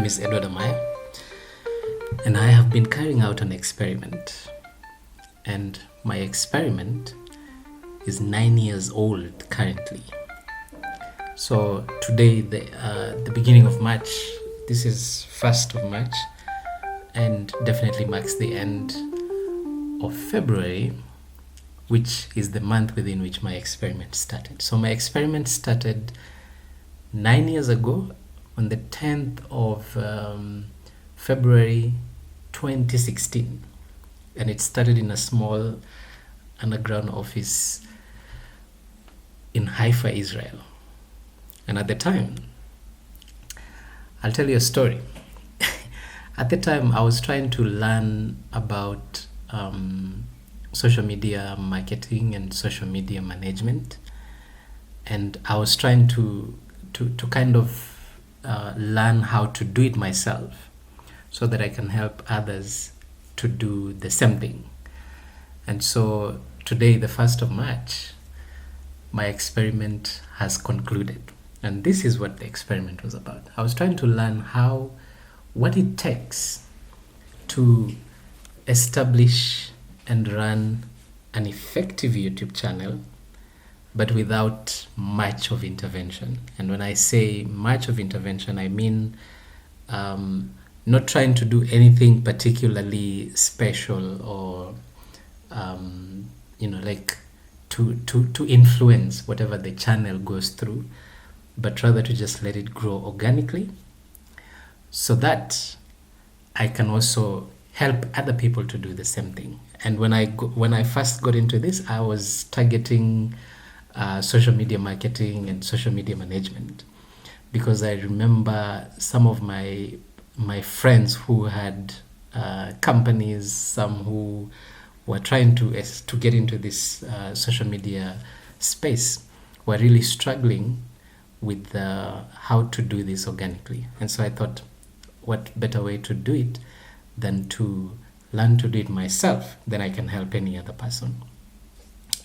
is Edward Amaya, and I have been carrying out an experiment. And my experiment is 9 years old currently. So today, the beginning of March, this is 1st of March, and definitely marks the end of February, which is the month within which my experiment started. So my experiment started 9 years ago on the 10th of February 2016, and it started in a small underground office in Haifa, Israel. And at the time, I'll tell you a story. At the time, I was trying to learn about social media marketing and social media management, and I was trying to kind of learn how to do it myself so that I can help others to do the same thing. And so today, the 1st of March, my experiment has concluded. And this is what the experiment was about. I was trying to learn what it takes to establish and run an effective YouTube channel, but without much of intervention. And when I say much of intervention, I mean not trying to do anything particularly special or like to influence whatever the channel goes through, but rather to just let it grow organically, so that I can also help other people to do the same thing. And when I first got into this, I was targeting social media marketing and social media management, because I remember some of my friends who had companies, some who were trying to get into this social media space, were really struggling with how to do this organically. And so I thought, what better way to do it than to learn to do it myself? Then I can help any other person.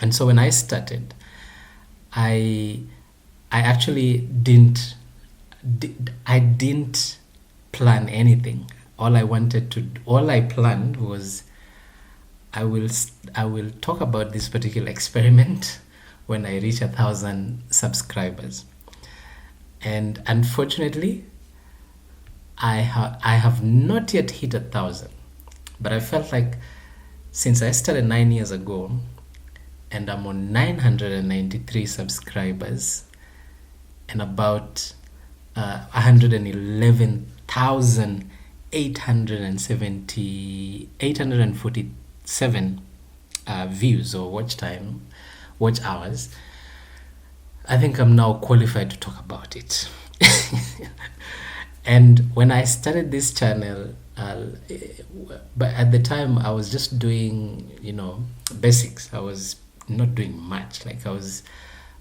And so when I started, I actually didn't plan anything. All I planned was I will talk about this particular experiment when I reach 1,000 subscribers. And unfortunately, I have not yet hit 1,000, but I felt like since I started 9 years ago and I'm on 993 subscribers and about 847 views or watch hours, I think I'm now qualified to talk about it. And when I started this channel, but at the time I was just doing, basics. I was not doing much. Like I was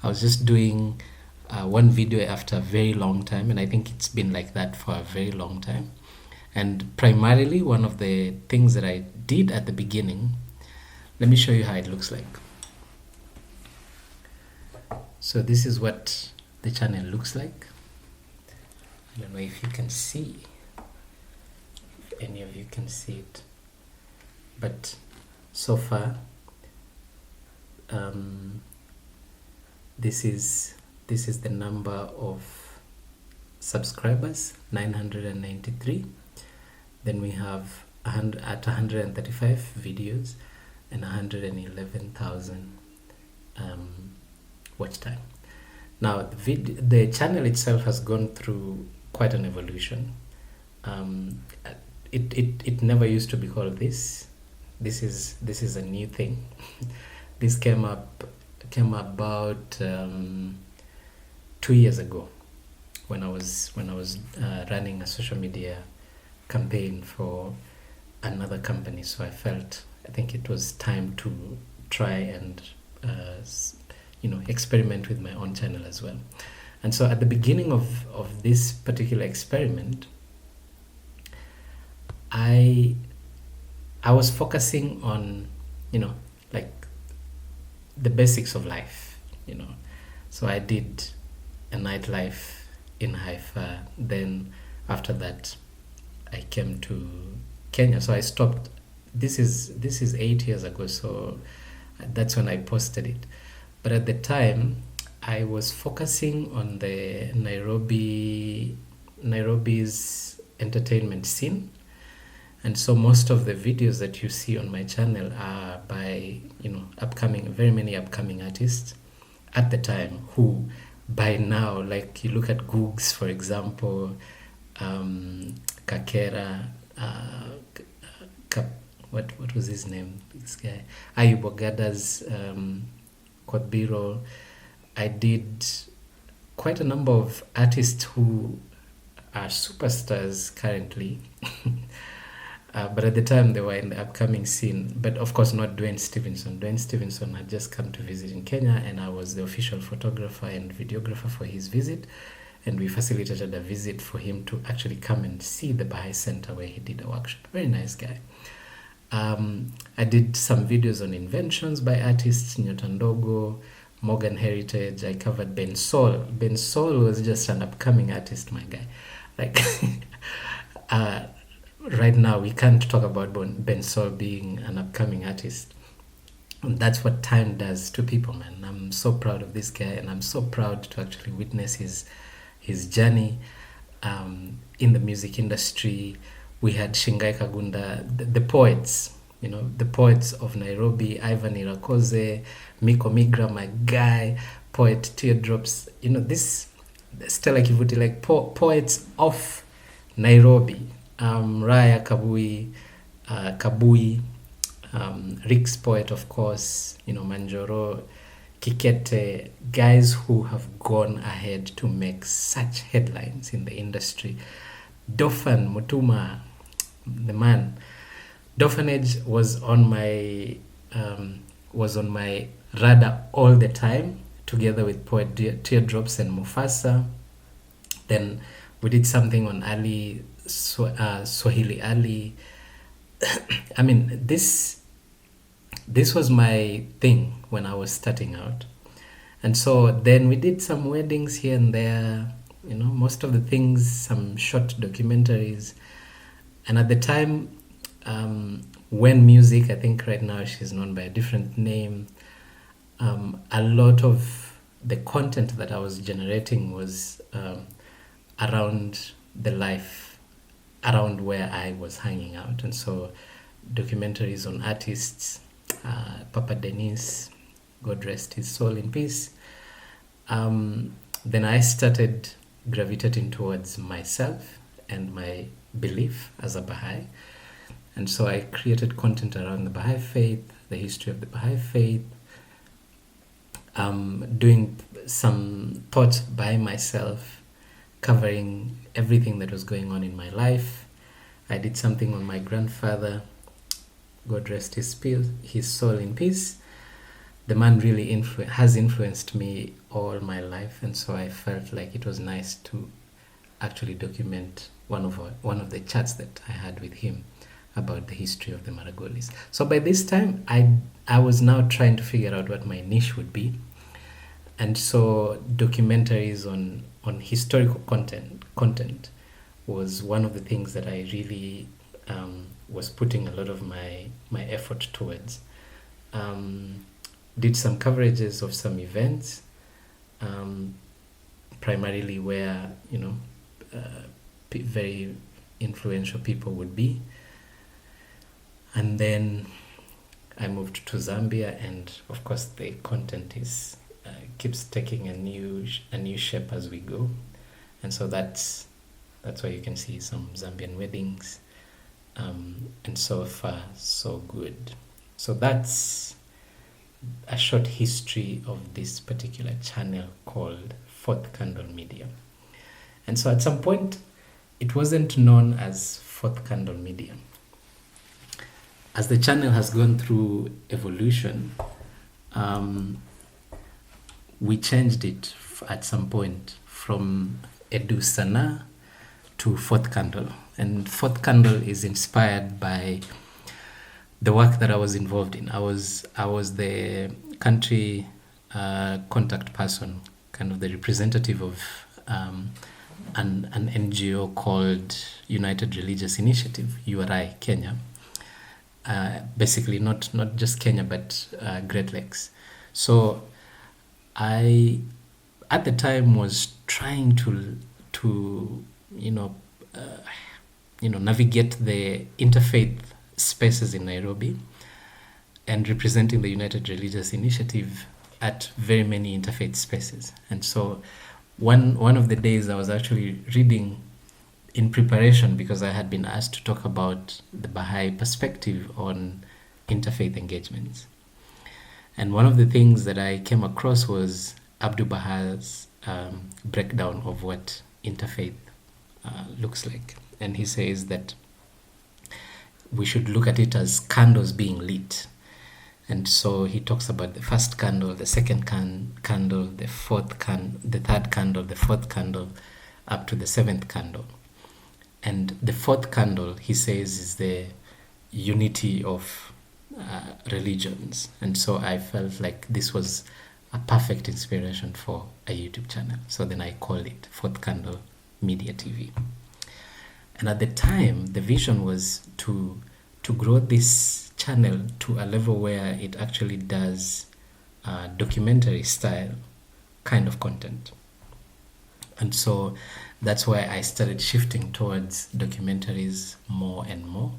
just doing one video after a very long time, and I think it's been like that for a very long time. And primarily, one of the things that I did at the beginning, let me show you how it looks like. So this is what the channel looks like. I don't know if you can see, if any of you can see it, but so far, this is the number of subscribers, 993. Then we have 135 videos and 111,000 watch time. Now the channel itself has gone through quite an evolution. It never used to be called this. This is a new thing. This came about 2 years ago when I was running a social media campaign for another company. So I think it was time to try and experiment with my own channel as well. And so at the beginning of this particular experiment, I was focusing on like the basics of life. So I did a nightlife in Haifa. Then after that, I came to Kenya. So I stopped. This is 8 years ago. So that's when I posted it. But at the time, I was focusing on the Nairobi's entertainment scene. And so most of the videos that you see on my channel are by, very many upcoming artists at the time who by now, like you look at Googs, for example, Kakera, what was his name? This guy, Ayub Ogada's Kotbiro. I did quite a number of artists who are superstars currently. But at the time they were in the upcoming scene. But of course not Dwayne Stevenson. Dwayne Stevenson had just come to visit in Kenya, and I was the official photographer and videographer for his visit. And we facilitated a visit for him to actually come and see the Baha'i Center where he did a workshop. Very nice guy. I did some videos on inventions by artists, Nyotandogo, Morgan Heritage. I covered Ben Sol. Ben Sol was just an upcoming artist, my guy. Like, right now we can't talk about Ben Sol being an upcoming artist. And that's what time does to people, man. I'm so proud of this guy, and I'm so proud to actually witness his journey in the music industry. We had Shingai Kagunda, the poets, the poets of Nairobi, Ivan Irakoze, Miko Migra, my guy, poet Teardrops, this Stella Kivuti, like poets of Nairobi, Raya Kabui, Rick's poet, of course, Manjoro, Kikete, guys who have gone ahead to make such headlines in the industry. Dofan Mutuma, the man. Doffanage was on my radar all the time, together with poet Teardrops and Mufasa. Then we did something on Ali, Swahili Ali. I mean, this was my thing when I was starting out. And so then we did some weddings here and there, most of the things, some short documentaries. And at the time, when music, I think right now she's known by a different name, a lot of the content that I was generating was around the life, around where I was hanging out. And so documentaries on artists, Papa Dennis, God rest his soul in peace. Then I started gravitating towards myself and my belief as a Baha'i. And so I created content around the Baha'i faith, the history of the Baha'i faith, doing some thoughts by myself, covering everything that was going on in my life. I did something on my grandfather, God rest his soul in peace. The man really has influenced me all my life, and so I felt like it was nice to actually document one of the chats that I had with him about the history of the Maragolis. So by this time, I was now trying to figure out what my niche would be, and so documentaries on historical content was one of the things that I really was putting a lot of my effort towards. Did some coverages of some events, primarily where very influential people would be. And then I moved to Zambia, and of course the content is keeps taking a new shape as we go. And so that's why you can see some Zambian weddings, and so far so good. So that's a short history of this particular channel called Fourth Candle Media. And so at some point, it wasn't known as Fourth Candle Media. As the channel has gone through evolution, we changed it at some point from Edu Sana to Fourth Candle. And Fourth Candle is inspired by the work that I was involved in. I was the country contact person, kind of the representative of an NGO called United Religious Initiative, URI Kenya. Basically, not just Kenya, but Great Lakes. So I, at the time, was trying to navigate the interfaith spaces in Nairobi and representing the United Religious Initiative at very many interfaith spaces. And so one of the days I was actually reading in preparation, because I had been asked to talk about the Baha'i perspective on interfaith engagements. And one of the things that I came across was Abdul Baha's breakdown of what interfaith looks like. And he says that we should look at it as candles being lit. And so he talks about the first candle, the second candle, the third candle, the fourth candle, up to the seventh candle. And the fourth candle, he says, is the unity of religions. And so I felt like this was a perfect inspiration for a YouTube channel. So then I called it Fourth Candle Media TV. And at the time, the vision was to grow this channel to a level where it actually does documentary style kind of content. And so that's why I started shifting towards documentaries more and more.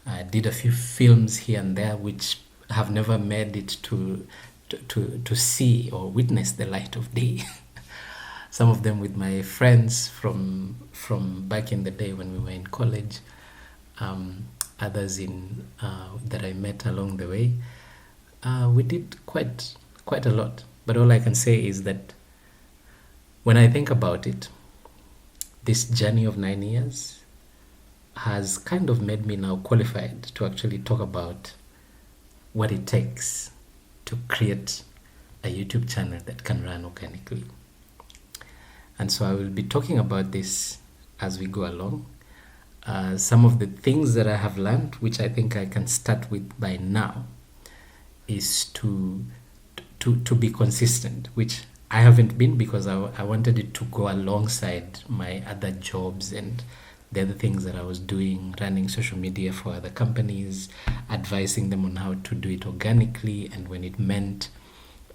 I did a few films here and there which have never made it to see or witness the light of day. Some of them with my friends from back in the day when we were in college, others in that I met along the way. We did quite a lot. But all I can say is that when I think about it, this journey of 9 years has kind of made me now qualified to actually talk about what it takes to create a YouTube channel that can run organically. And so I will be talking about this as we go along. Some of the things that I have learned, which I think I can start with by now, is to be consistent, which I haven't been, because I wanted it to go alongside my other jobs and the other things that I was doing, running social media for other companies, advising them on how to do it organically, and when it meant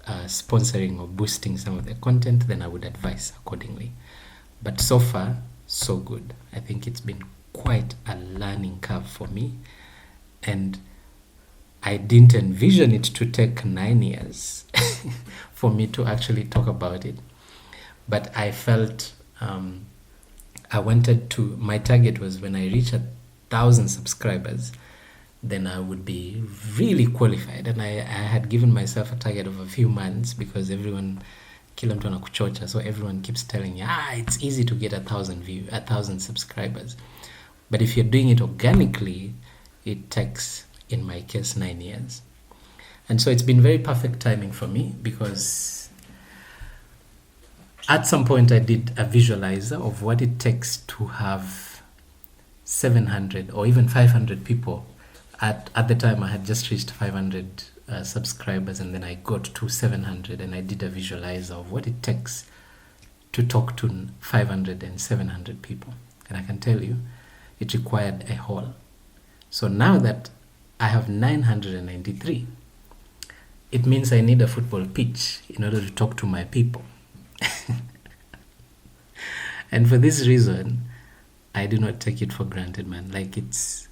sponsoring or boosting some of the content, then I would advise accordingly. But so far, so good. I think it's been quite a learning curve for me, and I didn't envision it to take 9 years for me to actually talk about it. But I felt my target was when I reach 1,000 subscribers, then I would be really qualified. And I had given myself a target of a few months, because everyone, kila mtu anakuchocha, so everyone keeps telling me, it's easy to get 1,000 subscribers. But if you're doing it organically, it takes, in my case, 9 years. And so it's been very perfect timing for me, because at some point I did a visualizer of what it takes to have 700 or even 500 people. At the time I had just reached 500 subscribers, and then I got to 700, and I did a visualizer of what it takes to talk to 500 and 700 people. And I can tell you, it required a hall. So now that I have 993, it means I need a football pitch in order to talk to my people. And for this reason, I do not take it for granted, man. Like it's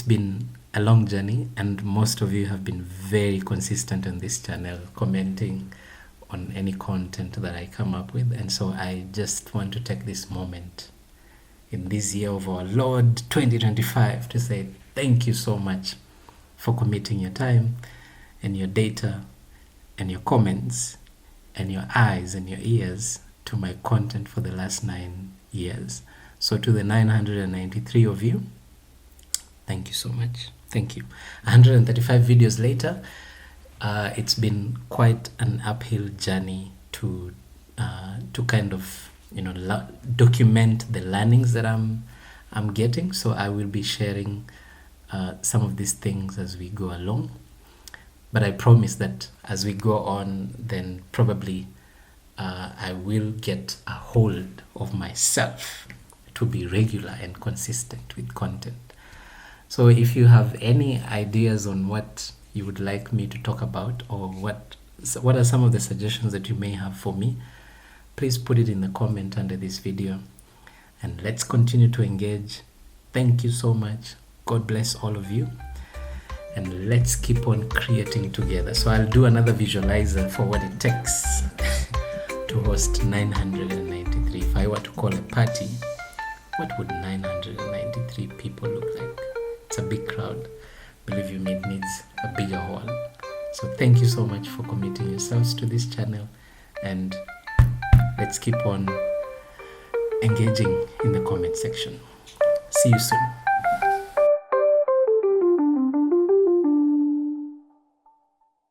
been a long journey, and most of you have been very consistent on this channel, commenting on any content that I come up with. And so I just want to take this moment in this year of our Lord 2025 to say thank you so much for committing your time and your data and your comments and your eyes and your ears to my content for the last 9 years. So to the 993 of you, thank you so much. Thank you. 135 videos later, it's been quite an uphill journey to kind of document the learnings that I'm getting. So I will be sharing some of these things as we go along. But I promise that as we go on, then probably I will get a hold of myself to be regular and consistent with content. So if you have any ideas on what you would like me to talk about, or what are some of the suggestions that you may have for me, please put it in the comment under this video, and let's continue to engage. Thank you so much. God bless all of you, and let's keep on creating together. So I'll do another visualizer for what it takes to host 993. If I were to call a party, what would 993 people look like? It's a big crowd. Believe you me, it needs a bigger hall. So thank you so much for committing yourselves to this channel, and let's keep on engaging in the comment section. See you soon.